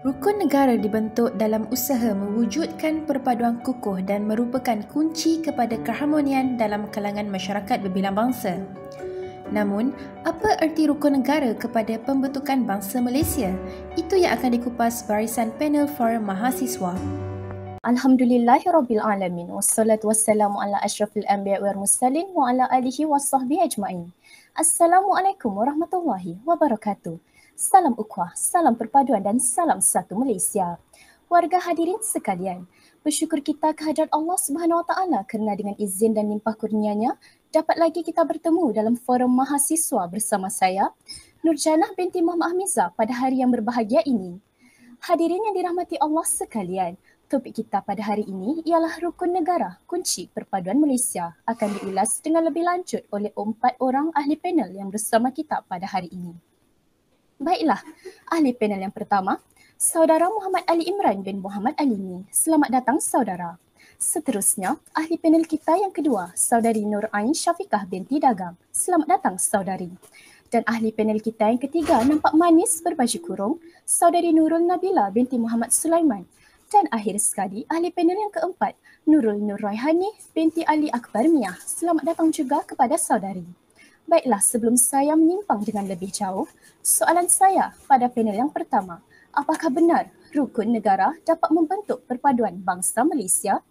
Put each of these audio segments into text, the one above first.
Rukun negara dibentuk dalam usaha mewujudkan perpaduan kukuh dan merupakan kunci kepada keharmonian dalam kalangan masyarakat berbilang bangsa. Namun, apa erti rukun negara kepada pembentukan bangsa Malaysia? Itu yang akan dikupas barisan panel forum mahasiswa. Alhamdulillahirrabbilalamin. Wassalatu wassalamu ala asyrafil anbiya wal mursalin wa ala alihi wasahbihi ajma'in. Assalamualaikum warahmatullahi wabarakatuh. Salam ukhuwah, salam perpaduan dan salam satu Malaysia. Warga hadirin sekalian, bersyukur kita kehadrat Allah Subhanahu Wa Taala kerana dengan izin dan limpah kurnianya dapat lagi kita bertemu dalam forum mahasiswa bersama saya, Nurjanah binti Muhammad Hamiza pada hari yang berbahagia ini. Hadirin yang dirahmati Allah sekalian, topik kita pada hari ini ialah rukun negara, kunci perpaduan Malaysia, akan diulas dengan lebih lanjut oleh 4 orang ahli panel yang bersama kita pada hari ini. Baiklah, ahli panel yang pertama, Saudara Muhammad Ali Imran bin Muhammad Alimi. Selamat datang saudara. Seterusnya, ahli panel kita yang kedua, Saudari Nur Ain Syafiqah binti Dagang. Selamat datang saudari. Dan ahli panel kita yang ketiga, nampak manis berbaju kurung, Saudari Nurul Nabila binti Muhammad Sulaiman. Dan akhir sekali, ahli panel yang keempat, Nurul Nur Raihani binti Ali Akbar Miah. Selamat datang juga kepada saudari. Baiklah, sebelum saya menyimpang dengan lebih jauh, soalan saya pada panel yang pertama, apakah benar rukun negara dapat membentuk perpaduan bangsa Malaysia?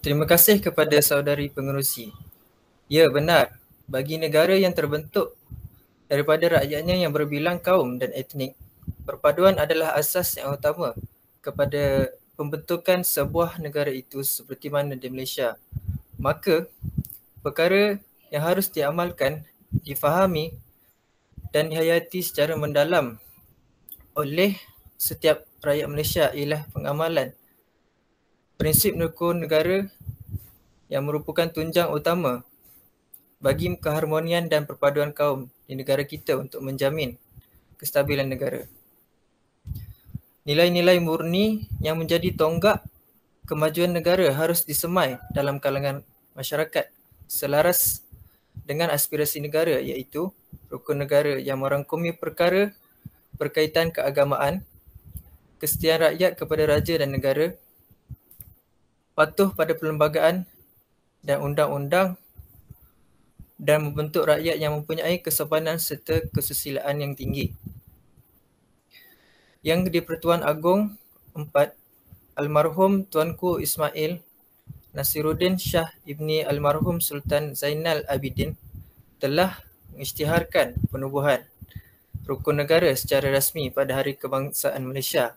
Terima kasih kepada saudari pengerusi. Ya, benar. Bagi negara yang terbentuk daripada rakyatnya yang berbilang kaum dan etnik, perpaduan adalah asas yang utama kepada pembentukan sebuah negara itu seperti mana di Malaysia. Maka, perkara yang harus diamalkan, difahami dan dihayati secara mendalam oleh setiap rakyat Malaysia ialah pengamalan prinsip rukun negara yang merupakan tunjang utama bagi keharmonian dan perpaduan kaum di negara kita untuk menjamin kestabilan negara. Nilai-nilai murni yang menjadi tonggak kemajuan negara harus disemai dalam kalangan masyarakat selaras dengan aspirasi negara, iaitu rukun negara yang merangkumi perkara berkaitan keagamaan, kesetiaan rakyat kepada raja dan negara, patuh pada perlembagaan dan undang-undang, dan membentuk rakyat yang mempunyai kesopanan serta kesusilaan yang tinggi. Yang di-Pertuan Agong 4, Almarhum Tuanku Ismail Nasiruddin Shah Ibni Almarhum Sultan Zainal Abidin telah mengisytiharkan penubuhan rukun negara secara rasmi pada Hari Kebangsaan Malaysia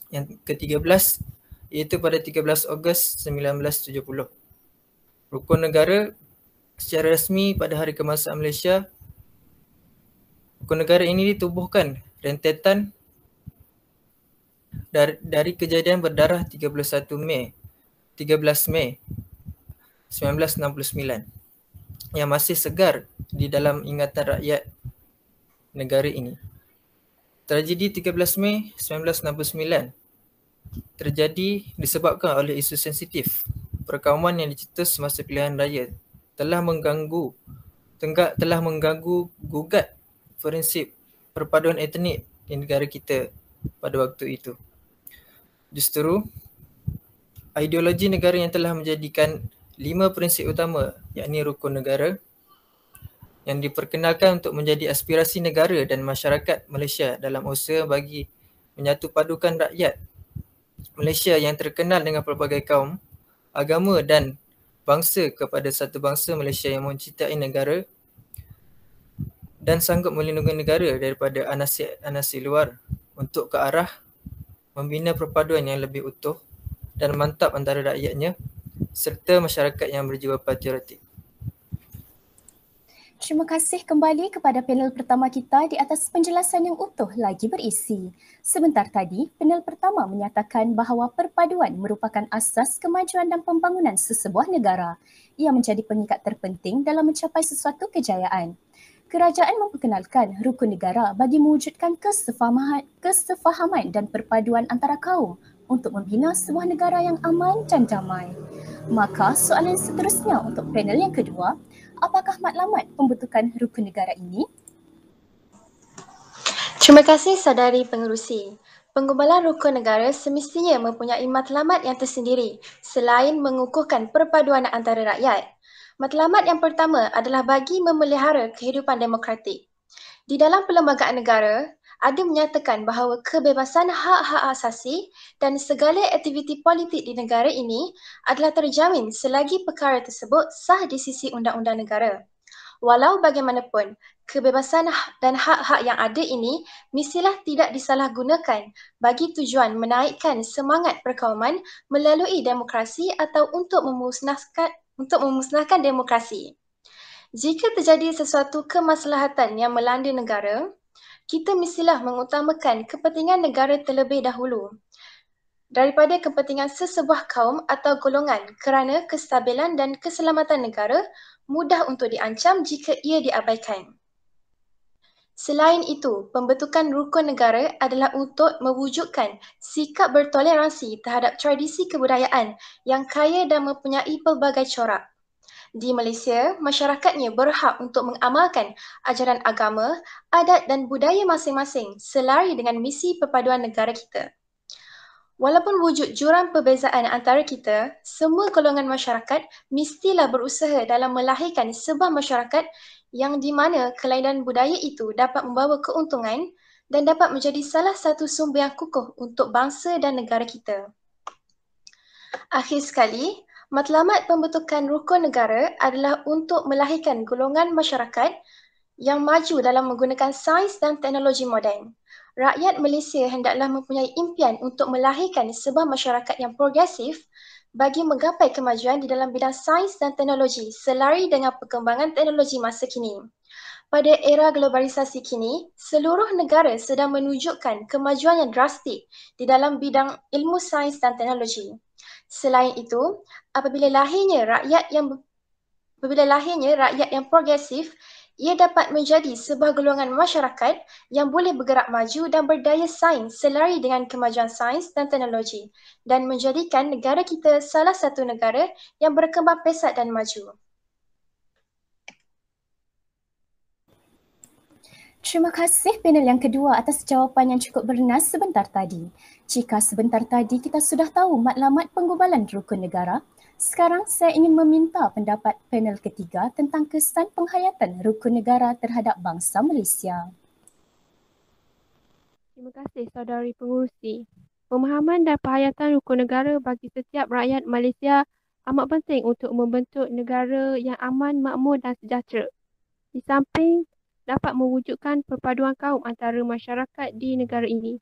yang ke-13, iaitu pada 13 Ogos 1970. Rukun negara secara rasmi pada Hari Kebangsaan Malaysia, rukun negara ini ditubuhkan rentetan dari kejadian berdarah 13 Mei 1969 yang masih segar di dalam ingatan rakyat negara ini. Tragedi 13 Mei 1969 terjadi disebabkan oleh isu sensitif perkauman yang dicetus semasa pilihan raya telah mengganggu gugat prinsip perpaduan etnik di negara kita pada waktu itu. Justru, ideologi negara yang telah menjadikan 5 prinsip utama, yakni rukun negara, yang diperkenalkan untuk menjadi aspirasi negara dan masyarakat Malaysia dalam usaha bagi menyatu padukan rakyat Malaysia yang terkenal dengan pelbagai kaum, agama dan bangsa kepada satu bangsa Malaysia yang mencintai negara dan sanggup melindungi negara daripada anasir luar untuk ke arah membina perpaduan yang lebih utuh dan mantap antara rakyatnya serta masyarakat yang berjiwa patriotik. Terima kasih kembali kepada panel pertama kita di atas penjelasan yang utuh lagi berisi. Sebentar tadi, panel pertama menyatakan bahawa perpaduan merupakan asas kemajuan dan pembangunan sesebuah negara. Ia menjadi pengikat terpenting dalam mencapai sesuatu kejayaan. Kerajaan memperkenalkan rukun negara bagi mewujudkan kesefahaman dan perpaduan antara kaum untuk membina sebuah negara yang aman dan damai. Maka soalan seterusnya untuk panel yang kedua, apakah matlamat pembentukan rukun negara ini? Terima kasih saudari pengerusi. Penggubalan rukun negara semestinya mempunyai matlamat yang tersendiri selain mengukuhkan perpaduan antara rakyat. Matlamat yang pertama adalah bagi memelihara kehidupan demokratik. Di dalam perlembagaan negara, ada menyatakan bahawa kebebasan hak-hak asasi dan segala aktiviti politik di negara ini adalah terjamin selagi perkara tersebut sah di sisi undang-undang negara. Walau bagaimanapun, kebebasan dan hak-hak yang ada ini mestilah tidak disalahgunakan bagi tujuan menaikkan semangat perkauman melalui demokrasi atau untuk memusnahkan demokrasi. Jika terjadi sesuatu kemaslahatan yang melanda negara, kita mestilah mengutamakan kepentingan negara terlebih dahulu daripada kepentingan sesebuah kaum atau golongan kerana kestabilan dan keselamatan negara mudah untuk diancam jika ia diabaikan. Selain itu, pembentukan rukun negara adalah untuk mewujudkan sikap bertoleransi terhadap tradisi kebudayaan yang kaya dan mempunyai pelbagai corak. Di Malaysia, masyarakatnya berhak untuk mengamalkan ajaran agama, adat dan budaya masing-masing selari dengan misi perpaduan negara kita. Walaupun wujud jurang perbezaan antara kita, semua golongan masyarakat mestilah berusaha dalam melahirkan sebuah masyarakat yang di mana kelainan budaya itu dapat membawa keuntungan dan dapat menjadi salah satu sumber yang kukuh untuk bangsa dan negara kita. Akhir sekali, matlamat pembentukan rukun negara adalah untuk melahirkan golongan masyarakat yang maju dalam menggunakan sains dan teknologi moden. Rakyat Malaysia hendaklah mempunyai impian untuk melahirkan sebuah masyarakat yang progresif bagi menggapai kemajuan di dalam bidang sains dan teknologi selari dengan perkembangan teknologi masa kini. Pada era globalisasi kini, seluruh negara sedang menunjukkan kemajuan yang drastik di dalam bidang ilmu sains dan teknologi. Selain itu, apabila lahirnya rakyat yang progresif, ia dapat menjadi sebuah golongan masyarakat yang boleh bergerak maju dan berdaya saing selari dengan kemajuan sains dan teknologi dan menjadikan negara kita salah satu negara yang berkembang pesat dan maju. Terima kasih panel yang kedua atas jawapan yang cukup bernas sebentar tadi. Jika sebentar tadi kita sudah tahu matlamat penggubalan rukun negara, sekarang saya ingin meminta pendapat panel ketiga tentang kesan penghayatan rukun negara terhadap bangsa Malaysia. Terima kasih saudari pengurusi. Pemahaman dan penghayatan rukun negara bagi setiap rakyat Malaysia amat penting untuk membentuk negara yang aman, makmur dan sejahtera. Di samping dapat mewujudkan perpaduan kaum antara masyarakat di negara ini.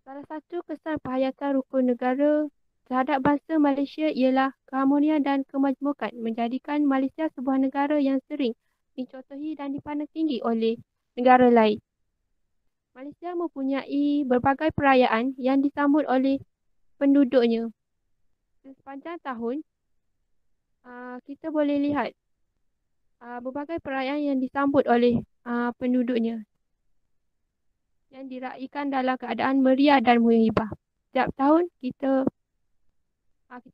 Salah satu kesan penghayatan rukun negara terhadap bangsa Malaysia ialah keharmonian dan kemajmukan menjadikan Malaysia sebuah negara yang sering dicontohi dan dipandang tinggi oleh negara lain. Malaysia mempunyai berbagai perayaan yang disambut oleh penduduknya. Sepanjang tahun, kita boleh lihat berbagai perayaan yang disambut oleh penduduknya yang diraikan dalam keadaan meriah dan menghibah. Setiap tahun kita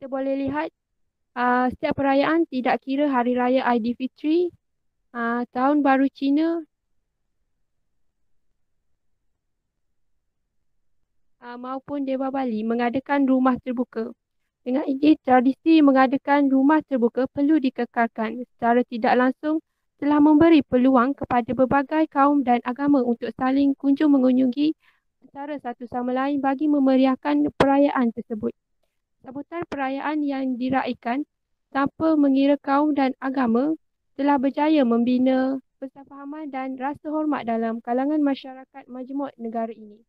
boleh lihat setiap perayaan tidak kira Hari Raya Aidilfitri, Tahun Baru Cina, maupun Dewa Bali mengadakan rumah terbuka. Dengan ini, tradisi mengadakan rumah terbuka perlu dikekalkan secara tidak langsung telah memberi peluang kepada berbagai kaum dan agama untuk saling kunjung mengunjungi antara satu sama lain bagi memeriahkan perayaan tersebut. Sambutan perayaan yang diraikan tanpa mengira kaum dan agama telah berjaya membina kesepahaman dan rasa hormat dalam kalangan masyarakat majmuk negara ini.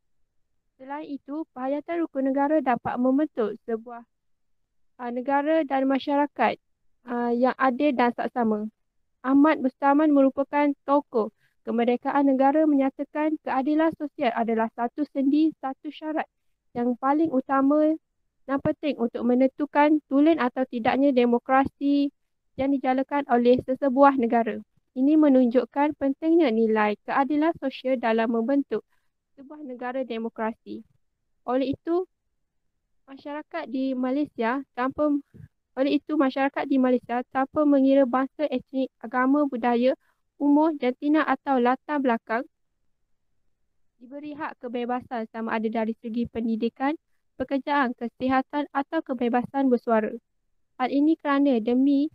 Selain itu, penghayatan rukun negara dapat membentuk sebuah negara dan masyarakat yang adil dan saksama. Ahmad Mustaman merupakan tokoh kemerdekaan negara menyatakan keadilan sosial adalah satu sendi, satu syarat yang paling utama dan penting untuk menentukan tulen atau tidaknya demokrasi yang dijalankan oleh sesebuah negara. Ini menunjukkan pentingnya nilai keadilan sosial dalam membentuk sebuah negara demokrasi. Oleh itu, masyarakat di Malaysia tanpa mengira bangsa, etnik, agama, budaya, umur, jantina atau latar belakang diberi hak kebebasan sama ada dari segi pendidikan, pekerjaan, kesihatan atau kebebasan bersuara. Hal ini kerana demi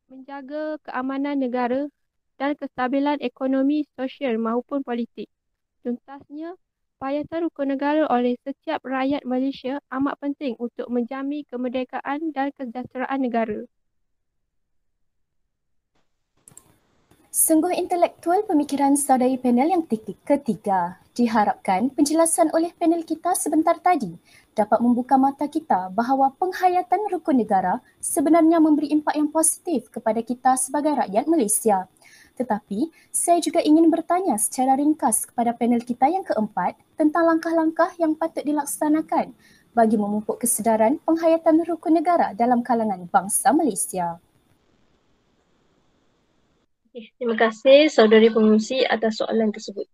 menjaga keamanan negara dan kestabilan ekonomi, sosial maupun politik. Tuntasnya, payatan rukun negara oleh setiap rakyat Malaysia amat penting untuk menjamin kemerdekaan dan kesejahteraan negara. Sungguh intelektual pemikiran saudari panel yang ketiga. Diharapkan penjelasan oleh panel kita sebentar tadi dapat membuka mata kita bahawa penghayatan rukun negara sebenarnya memberi impak yang positif kepada kita sebagai rakyat Malaysia. Tetapi, saya juga ingin bertanya secara ringkas kepada panel kita yang keempat tentang langkah-langkah yang patut dilaksanakan bagi memupuk kesedaran penghayatan rukun negara dalam kalangan bangsa Malaysia. Terima kasih saudari pengurusi atas soalan tersebut.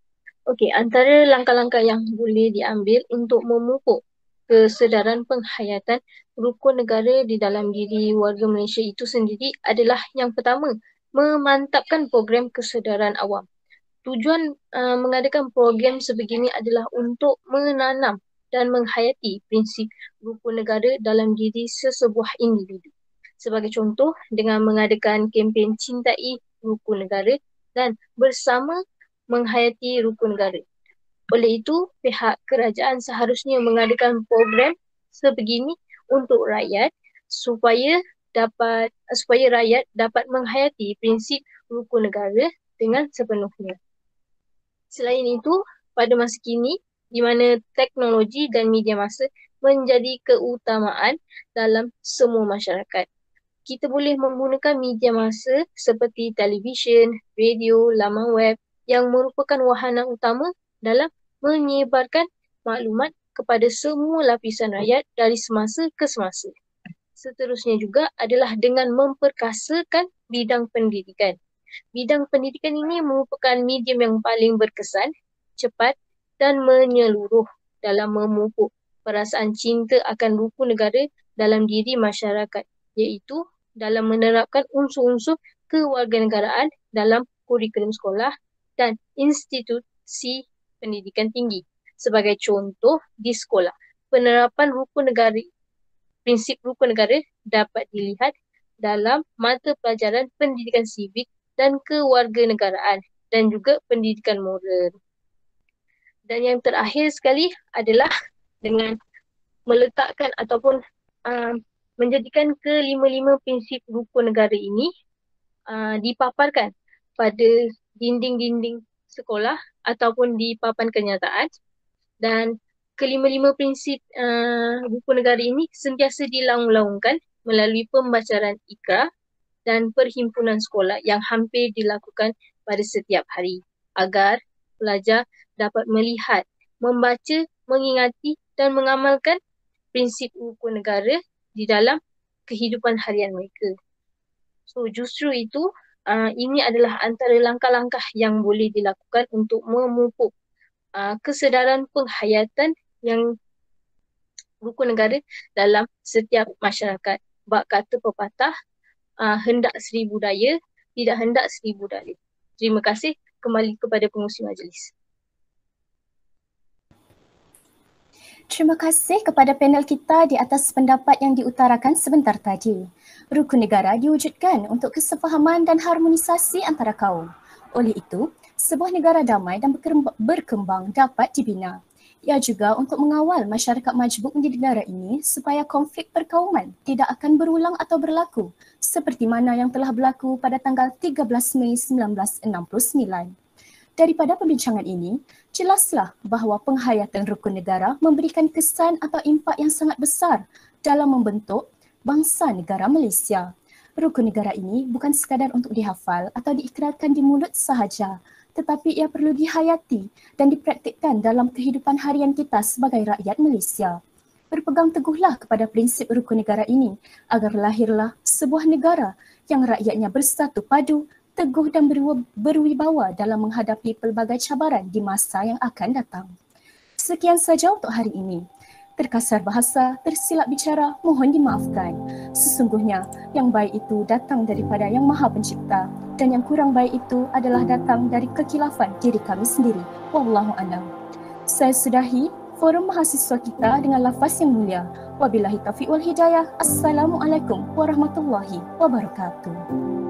Okey, antara langkah-langkah yang boleh diambil untuk memupuk kesedaran penghayatan rukun negara di dalam diri warga Malaysia itu sendiri adalah yang pertama, memantapkan program kesedaran awam. Tujuan mengadakan program sebegini adalah untuk menanam dan menghayati prinsip rukun negara dalam diri sesebuah individu. Sebagai contoh, dengan mengadakan kempen Cintai Rukun Negara dan bersama menghayati rukun negara. Oleh itu, pihak kerajaan seharusnya mengadakan program sebegini untuk rakyat supaya rakyat dapat menghayati prinsip rukun negara dengan sepenuhnya. Selain itu, pada masa kini di mana teknologi dan media massa menjadi keutamaan dalam semua masyarakat, kita boleh menggunakan media massa seperti televisyen, radio, laman web yang merupakan wahana utama dalam menyebarkan maklumat kepada semua lapisan rakyat dari semasa ke semasa. Seterusnya juga adalah dengan memperkasakan bidang pendidikan. Bidang pendidikan ini merupakan medium yang paling berkesan, cepat dan menyeluruh dalam memupuk perasaan cinta akan rukun negara dalam diri masyarakat, iaitu dalam menerapkan unsur-unsur kewarganegaraan dalam kurikulum sekolah dan institusi pendidikan tinggi. Sebagai contoh, di sekolah, penerapan rukun negara, prinsip rukun negara dapat dilihat dalam mata pelajaran pendidikan sivik dan kewarganegaraan dan juga pendidikan moral. Dan yang terakhir sekali adalah dengan meletakkan ataupun menjadikan kelima-lima prinsip rukun negara ini dipaparkan pada dinding-dinding sekolah ataupun di papan kenyataan, dan kelima-lima prinsip rukun negara ini sentiasa dilaung-laungkan melalui pembacaan ikrar dan perhimpunan sekolah yang hampir dilakukan pada setiap hari agar pelajar dapat melihat, membaca, mengingati dan mengamalkan prinsip rukun negara di dalam kehidupan harian mereka. So justru itu, ini adalah antara langkah-langkah yang boleh dilakukan untuk memupuk kesedaran penghayatan yang rukun negara dalam setiap masyarakat. Bab kata pepatah, hendak seribu daya, tidak hendak seribu dalil. Terima kasih. Kembali kepada pengurusi majlis. Terima kasih kepada panel kita di atas pendapat yang diutarakan sebentar tadi. Rukun negara diwujudkan untuk kesefahaman dan harmonisasi antara kaum. Oleh itu, sebuah negara damai dan berkembang dapat dibina. Ia juga untuk mengawal masyarakat majmuk di negara ini supaya konflik perkauman tidak akan berulang atau berlaku seperti mana yang telah berlaku pada tanggal 13 Mei 1969. Daripada perbincangan ini, jelaslah bahawa penghayatan rukun negara memberikan kesan atau impak yang sangat besar dalam membentuk bangsa negara Malaysia. Rukun negara ini bukan sekadar untuk dihafal atau diikrarkan di mulut sahaja, tetapi ia perlu dihayati dan dipraktikkan dalam kehidupan harian kita sebagai rakyat Malaysia. Berpegang teguhlah kepada prinsip rukun negara ini agar lahirlah sebuah negara yang rakyatnya bersatu padu, teguh dan berwibawa dalam menghadapi pelbagai cabaran di masa yang akan datang. Sekian saja untuk hari ini. Terkasar bahasa, tersilap bicara, mohon dimaafkan. Sesungguhnya, yang baik itu datang daripada Yang Maha Pencipta dan yang kurang baik itu adalah datang dari kekilafan diri kami sendiri. Wallahu a'lam. Saya sudahi forum mahasiswa kita dengan lafaz yang mulia. Wabillahi taufiq wal hidayah. Assalamualaikum warahmatullahi wabarakatuh.